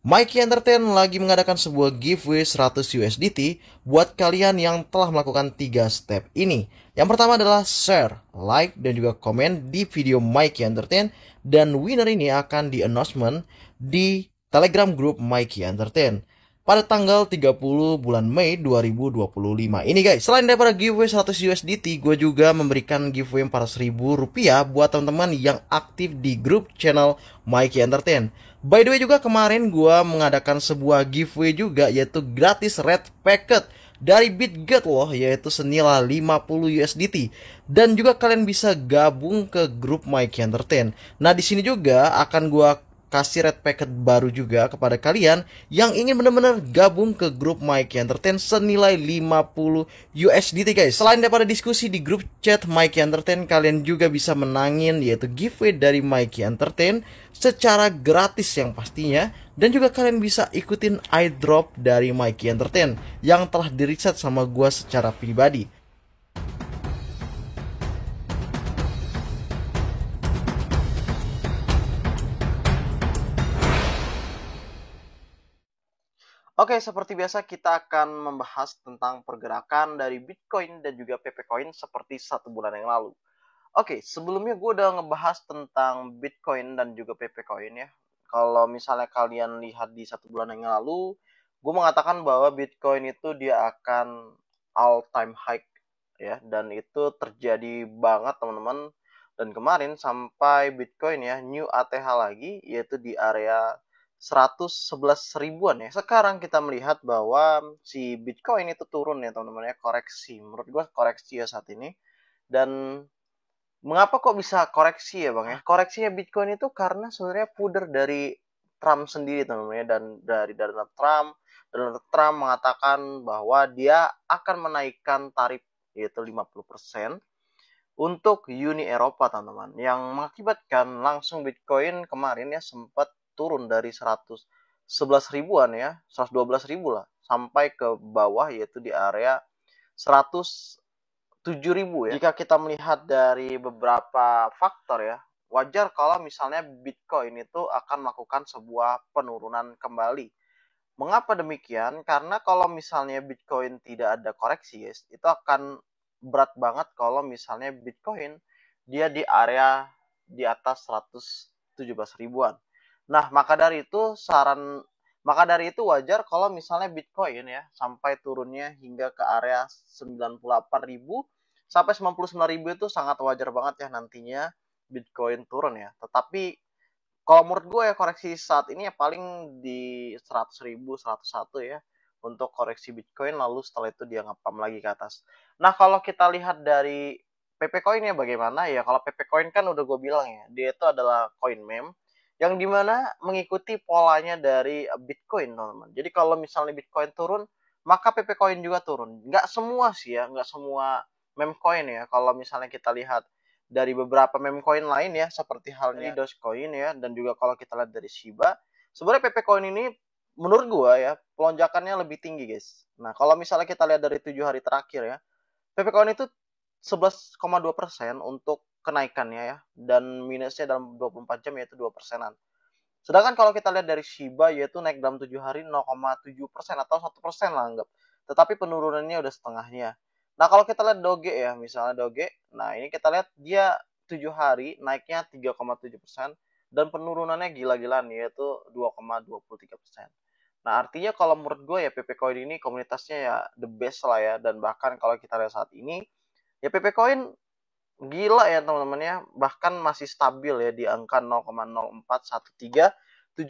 Mikey Entertain lagi mengadakan sebuah giveaway 100 USDT buat kalian yang telah melakukan 3 step ini. Yang pertama adalah share, like, dan juga komen di video Mikey Entertain. Dan winner ini akan di-announcement di Telegram group Mikey Entertain pada tanggal 30 bulan Mei 2025. Ini guys, selain daripada giveaway 100 USDT, gue juga memberikan giveaway 400.000 rupiah buat teman-teman yang aktif di grup channel Mikey Entertain. By the way juga kemarin gue mengadakan sebuah giveaway juga, yaitu gratis red packet dari BitGet loh, yaitu senilai 50 USDT. Dan juga kalian bisa gabung ke grup Mikey Entertain. Nah di sini juga akan gue kasih red packet baru juga kepada kalian yang ingin benar-benar gabung ke grup Mikey Entertain senilai 50 USDT guys. Selain daripada diskusi di grup chat Mikey Entertain, kalian juga bisa menangin yaitu giveaway dari Mikey Entertain secara gratis yang pastinya. Dan juga kalian bisa ikutin airdrop dari Mikey Entertain yang telah diriset sama gua secara pribadi. Oke, seperti biasa kita akan membahas tentang pergerakan dari Bitcoin dan juga PP Coin seperti 1 bulan yang lalu. Oke, sebelumnya gue udah ngebahas tentang Bitcoin dan juga PP Coin ya. Kalau misalnya kalian lihat di 1 bulan yang lalu, gue mengatakan bahwa Bitcoin itu dia akan all time high ya, dan itu terjadi banget teman-teman. Dan kemarin sampai Bitcoin ya new ATH lagi, yaitu di area 111 ribuan ya. Sekarang kita melihat bahwa si Bitcoin itu turun ya teman-teman ya, koreksi. Menurut gue koreksi ya saat ini. Dan mengapa kok bisa koreksi ya bang ya? Koreksinya Bitcoin itu karena sebenarnya puder dari Trump sendiri teman-teman ya. Dan dari Donald Trump mengatakan bahwa dia akan menaikkan tarif yaitu 50% untuk Uni Eropa teman-teman, yang mengakibatkan langsung Bitcoin kemarin ya sempat turun dari 111 ribuan ya, 112 ribu lah, sampai ke bawah yaitu di area 107 ribu ya. Jika kita melihat dari beberapa faktor ya, wajar kalau misalnya Bitcoin itu akan melakukan sebuah penurunan kembali. Mengapa demikian? Karena kalau misalnya Bitcoin tidak ada koreksi, guys, itu akan berat banget kalau misalnya Bitcoin dia di area di atas 117 ribuan. Nah, maka dari itu wajar kalau misalnya Bitcoin ya sampai turunnya hingga ke area 98.000 sampai 99.000 itu sangat wajar banget ya nantinya Bitcoin turun ya. Tetapi kalau menurut gue ya koreksi saat ini ya paling di 100.000, 101 ya untuk koreksi Bitcoin, lalu setelah itu dia ngepam lagi ke atas. Nah kalau kita lihat dari PP Coin ya bagaimana ya, kalau PP Coin kan udah gue bilang ya, dia itu adalah coin meme yang dimana mengikuti polanya dari Bitcoin teman-teman. Jadi kalau misalnya Bitcoin turun, maka PP Coin juga turun. Nggak semua sih ya, nggak semua meme coin ya. Kalau misalnya kita lihat dari beberapa meme coin lain ya, seperti halnya Dogecoin ya, dan juga kalau kita lihat dari Shiba, sebenarnya PP Coin ini menurut gua ya pelonjakannya lebih tinggi guys. Nah kalau misalnya kita lihat dari 7 hari terakhir ya, PP Coin itu 11,2% untuk kenaikannya ya, dan minusnya dalam 24 jam yaitu 2%-an. Sedangkan kalau kita lihat dari Shiba yaitu naik dalam 7 hari 0,7% atau 1% lah anggap. Tetapi penurunannya udah setengahnya. Nah kalau kita lihat Doge ya, misalnya Doge, nah ini kita lihat dia 7 hari naiknya 3,7% dan penurunannya gila-gilaan yaitu 2,23%. Nah artinya kalau menurut gue ya PP Coin ini komunitasnya ya the best lah ya, dan bahkan kalau kita lihat saat ini ya PP Coin gila ya teman-teman ya, bahkan masih stabil ya di angka 0,041375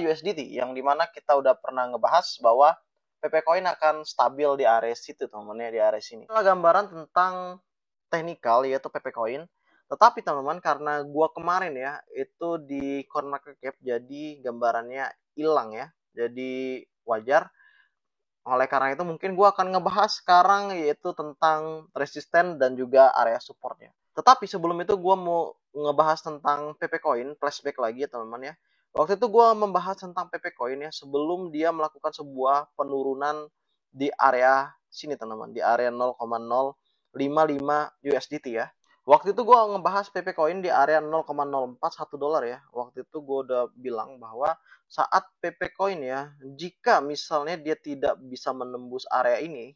USDT, yang dimana kita udah pernah ngebahas bahwa PP Coin akan stabil di area situ teman-teman ya, di area sini. Inilah gambaran tentang teknikal yaitu PP Coin. Tetapi teman-teman karena gua kemarin ya itu di CoinMarketCap jadi gambarannya hilang ya. Jadi wajar. Oleh karena itu mungkin gue akan ngebahas sekarang yaitu tentang resisten dan juga area supportnya. Tetapi sebelum itu gue mau ngebahas tentang PP Coin, flashback lagi ya teman-teman ya. Waktu itu gue membahas tentang PP Coin ya sebelum dia melakukan sebuah penurunan di area sini teman-teman, di area 0,055 USDT ya. Waktu itu gue ngebahas PP Coin di area 0,041 dolar ya. Waktu itu gue udah bilang bahwa saat PP Coin ya, jika misalnya dia tidak bisa menembus area ini,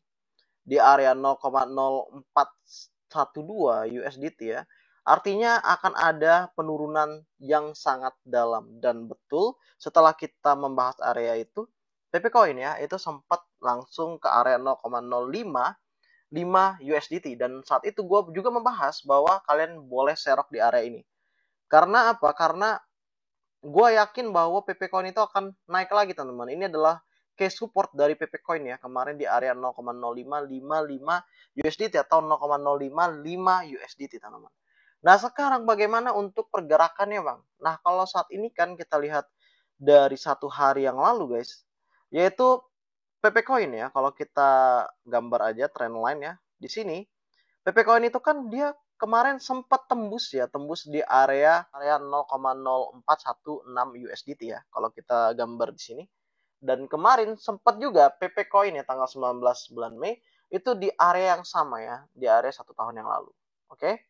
di area 0,0412 USDT ya, artinya akan ada penurunan yang sangat dalam. Dan betul, setelah kita membahas area itu, PP Coin ya, itu sempat langsung ke area 0,055 USDT. Dan saat itu gue juga membahas bahwa kalian boleh serok di area ini. Karena apa? Karena gue yakin bahwa PP Coin itu akan naik lagi teman-teman. Ini adalah case support dari PP Coin ya. Kemarin di area 0,0555 USDT atau 0,055 USDT teman-teman. Nah sekarang bagaimana untuk pergerakannya bang? Nah kalau saat ini kan kita lihat dari 1 hari yang lalu guys. Yaitu PP Coin ya. Kalau kita gambar aja trendline ya. Di sini PP Coin itu kan dia kemarin sempat tembus ya, tembus di area 0,0416 USDT ya. Kalau kita gambar di sini. Dan kemarin sempat juga PP Coin ya tanggal 19 bulan Mei itu di area yang sama ya, di area 1 tahun yang lalu. Oke?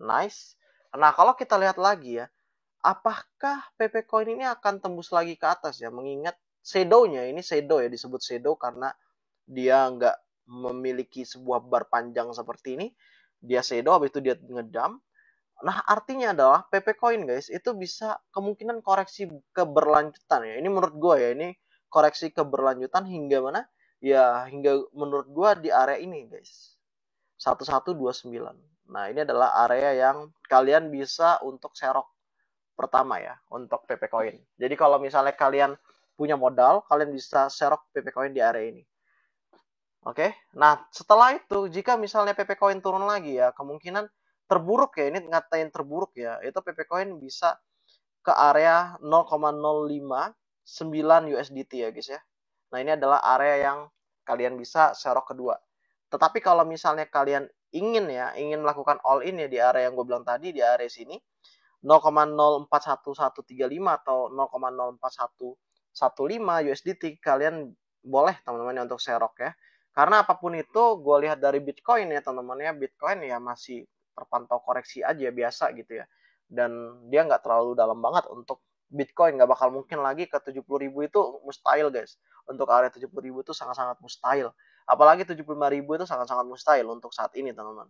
Nice. Nah, kalau kita lihat lagi ya, apakah PP Coin ini akan tembus lagi ke atas ya? Mengingat shadow-nya, ini shadow ya, disebut shadow karena dia nggak memiliki sebuah bar panjang seperti ini. Dia shadow, habis itu dia ngedam. Nah, artinya adalah PP Coin guys, itu bisa kemungkinan koreksi keberlanjutan ya. Ini menurut gue ya, ini koreksi keberlanjutan hingga mana? Ya, hingga menurut gue di area ini guys. 1129. Nah, ini adalah area yang kalian bisa untuk serok pertama ya, untuk PP Coin. Jadi kalau misalnya kalian punya modal, kalian bisa serok PP Coin di area ini. Oke, nah setelah itu jika misalnya PP Coin turun lagi ya, kemungkinan terburuk ya, ini ngatain terburuk ya, itu PP Coin bisa ke area 0,059 USDT ya guys ya. Nah ini adalah area yang kalian bisa serok kedua. Tetapi kalau misalnya kalian ingin melakukan all in ya di area yang gue bilang tadi, di area sini 0,041135 atau 0,04115 USDT, kalian boleh teman-teman untuk serok ya. Karena apapun itu, gue lihat dari Bitcoin ya teman-teman ya, Bitcoin ya masih terpantau koreksi aja biasa gitu ya. Dan dia nggak terlalu dalam banget untuk Bitcoin, nggak bakal mungkin lagi ke 70.000 itu mustahil guys. Untuk area 70.000 itu sangat-sangat mustahil. Apalagi 75.000 itu sangat-sangat mustahil untuk saat ini teman-teman.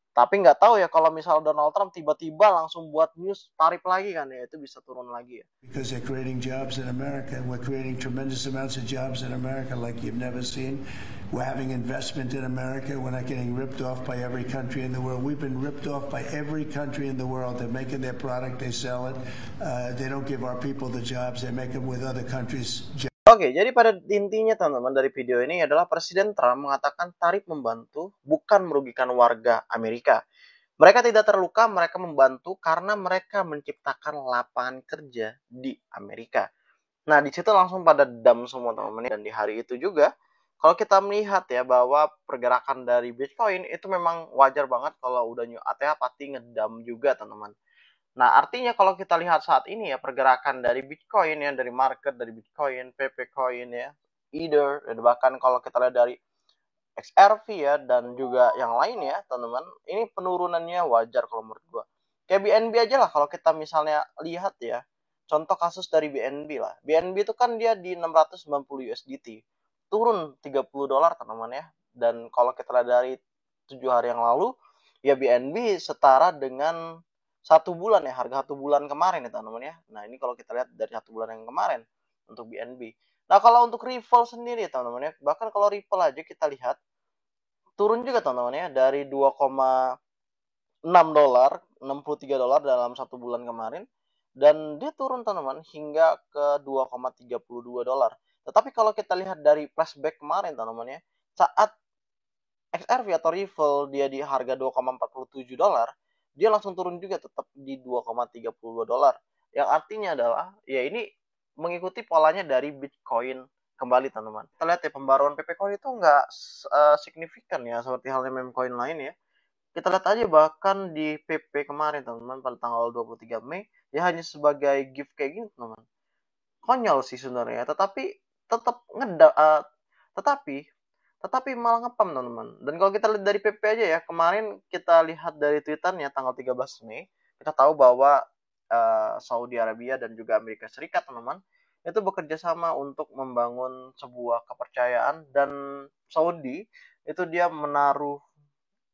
Tapi nggak tahu ya kalau misal Donald Trump tiba-tiba langsung buat news tarif lagi kan ya, itu bisa turun lagi ya. Because they're creating jobs in America, and we're creating tremendous amounts of jobs in America like you've never seen. We're having investment in America. We're not getting ripped off by every country in the world. We've been ripped off by every country in the world. They're making their product, they sell it. They don't give our people the jobs. They make them with other countries. Oke, jadi pada intinya teman-teman dari video ini adalah Presiden Trump mengatakan tarif membantu bukan merugikan warga Amerika. Mereka tidak terluka, mereka membantu karena mereka menciptakan lapangan kerja di Amerika. Nah, di situ langsung pada dam semua teman-teman. Dan di hari itu juga, kalau kita melihat ya bahwa pergerakan dari Bitcoin itu memang wajar banget kalau udah new ATH pasti ngedam juga teman-teman. Nah, artinya kalau kita lihat saat ini ya pergerakan dari Bitcoin ya, dari market, dari Bitcoin, PP Coin ya, Ether, dan bahkan kalau kita lihat dari XRP ya, dan juga yang lain ya, teman-teman, ini penurunannya wajar kalau menurut gua. Kayak BNB aja lah kalau kita misalnya lihat ya, contoh kasus dari BNB lah. BNB itu kan dia di 690 USDT, turun 30 dolar teman-teman ya. Dan kalau kita lihat dari 7 hari yang lalu, ya BNB setara dengan 1 bulan ya, harga 1 bulan kemarin ya teman-teman ya. Nah ini kalau kita lihat dari 1 bulan yang kemarin untuk BNB. Nah kalau untuk Ripple sendiri ya teman-teman ya, bahkan kalau Ripple aja kita lihat turun juga teman-teman ya, dari 2,6 dolar, 63 dolar dalam 1 bulan kemarin, dan dia turun teman-teman hingga ke 2,32 dolar. Tetapi kalau kita lihat dari flashback kemarin teman-teman ya, saat XRP atau Ripple dia di harga 2,47 dolar, dia langsung turun juga tetap di 2,32 dolar. Yang artinya adalah ya ini mengikuti polanya dari Bitcoin kembali teman-teman. Kita lihat ya pembaruan PP Coin itu nggak signifikan ya seperti halnya meme coin lain ya. Kita lihat aja bahkan di PP kemarin teman-teman pada tanggal 23 Mei ya hanya sebagai gift kayak gini teman-teman. Konyol sih sebenarnya, tetapi tetap tetapi tetapi malah ngepam teman-teman. Dan kalau kita lihat dari PP aja ya, kemarin kita lihat dari Twitternya tanggal 13 Mei, kita tahu bahwa Saudi Arabia dan juga Amerika Serikat teman-teman itu bekerja sama untuk membangun sebuah kepercayaan, dan Saudi itu dia menaruh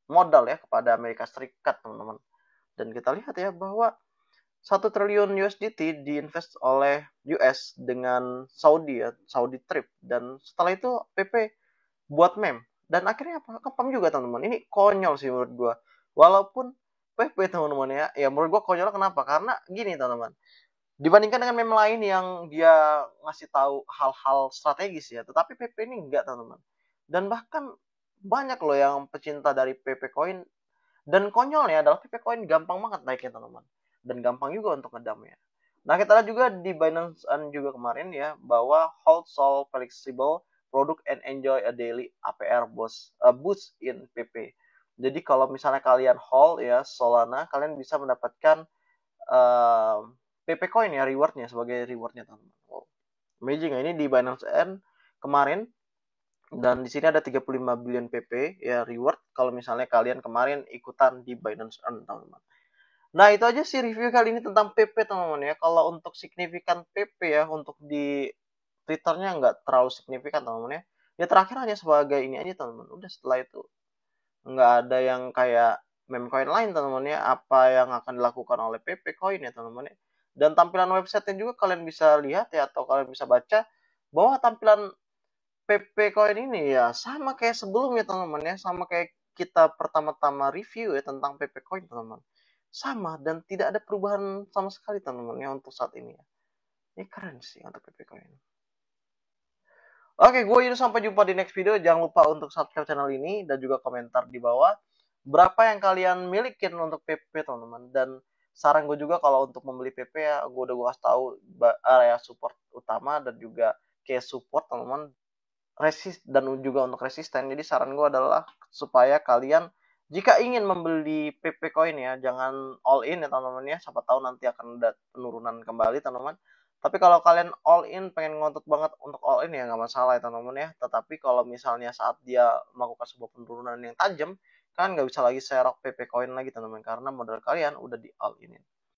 modal ya kepada Amerika Serikat teman-teman. Dan kita lihat ya bahwa 1 triliun USDT diinvest oleh US dengan Saudi ya, Saudi Trip, dan setelah itu PP buat meme, dan akhirnya apa, kepam juga teman-teman. Ini konyol sih menurut gua, walaupun PP teman-teman ya, ya menurut gua konyol kenapa, karena gini teman-teman, dibandingkan dengan meme lain yang dia ngasih tahu hal-hal strategis ya, tetapi PP ini enggak teman-teman. Dan bahkan banyak loh yang pecinta dari PP Coin, dan konyolnya adalah PP Coin gampang banget naiknya teman-teman, dan gampang juga untuk ngedamnya. Nah, kita lihat juga di Binance juga kemarin ya, bahwa hold Sol flexible product and enjoy a daily APR boost in PP. Jadi kalau misalnya kalian hold ya Solana, kalian bisa mendapatkan PP Coin ya, rewardnya, sebagai rewardnya teman-teman. Wow. Amazing ya, ini di Binance kemarin, dan di sini ada 35 billion PP ya reward kalau misalnya kalian kemarin ikutan di Binance Earn teman-teman. Nah, itu aja sih review kali ini tentang PP teman-teman ya. Kalau untuk signifikan PP ya, untuk di Twitternya nggak terlalu signifikan teman-teman ya. Ya terakhir hanya sebagai ini aja teman-teman. Udah, setelah itu nggak ada yang kayak meme coin lain teman-teman ya. Apa yang akan dilakukan oleh PP Coin ya teman-teman ya. Dan tampilan websitenya juga kalian bisa lihat ya, atau kalian bisa baca bahwa tampilan PP Coin ini ya sama kayak sebelumnya teman-teman ya, sama kayak kita pertama-tama review ya tentang PP Coin teman-teman. Sama, dan tidak ada perubahan sama sekali teman-teman ya untuk saat ini ya. Ini keren sih untuk PP Coin. Oke, gue Yunus, sampai jumpa di next video. Jangan lupa untuk subscribe channel ini dan juga komentar di bawah berapa yang kalian milikin untuk PP teman-teman. Dan saran gue juga kalau untuk membeli PP ya, gue udah kasih tahu area support utama dan juga case support teman-teman, dan juga untuk resisten. Jadi saran gue adalah supaya kalian jika ingin membeli PP Coin ya, jangan all in ya teman-teman ya. Siapa tahu nanti akan ada penurunan kembali teman-teman. Tapi kalau kalian all in, pengen ngotot banget untuk all in ya nggak masalah ya teman-teman ya. Tetapi kalau misalnya saat dia melakukan sebuah penurunan yang tajam, kan nggak bisa lagi serok PP Coin lagi teman-teman, karena modal kalian udah di all in.